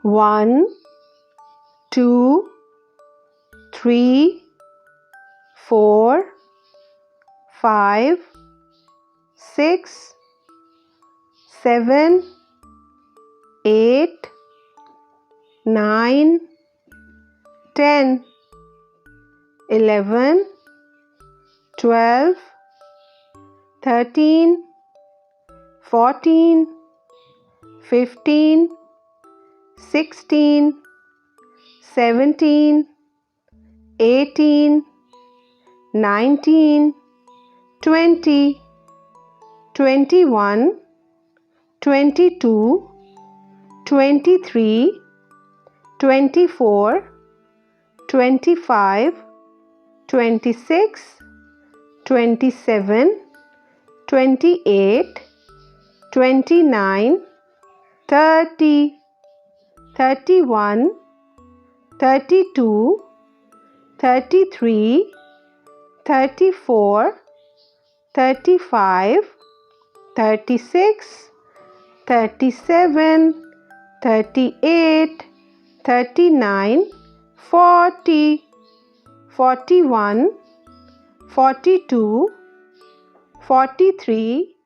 1, 2, 3, 4, 5, 6, 7, 8, 9, 10, 11, 12, 13, 14, 15, 16, 17, 18, 19, 20, 21, 22, 23, 24, 25, 26, 27, 28, 29, 30, 31, 32, 33, 34, 35, 36, 37, 38, 39, 40, 41, 42, 43,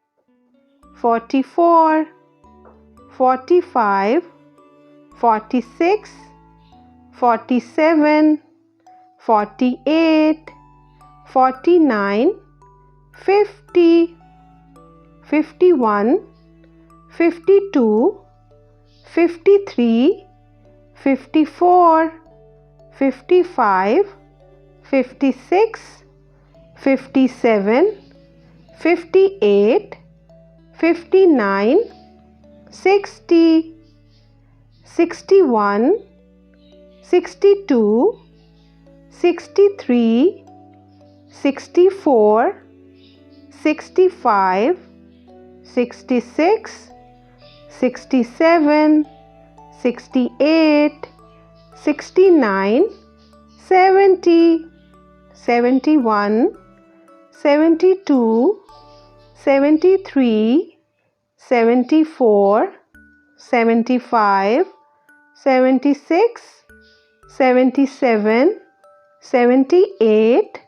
44, 45, 46, 47, 48, 49, 50, 51, 52, 53, 54, 55, 56, 57, 58, 59, 60, 61, 62, 63, 64, 65, 66, 67, 68, 69, 70, 71, 72, 73, 74, 75, 76, 77, 78,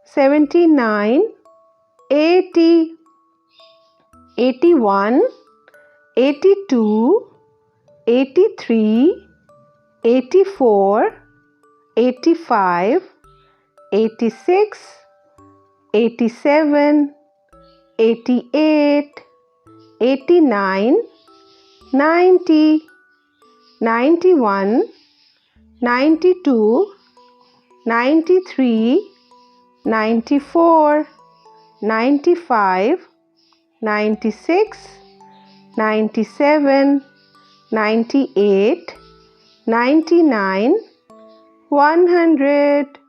79, 80, 81, 82, 83, 84, 85, 86, 87, 88, 89, 90, 91, 92, 93, 94, 95, 96, 97, 98, 99, 100.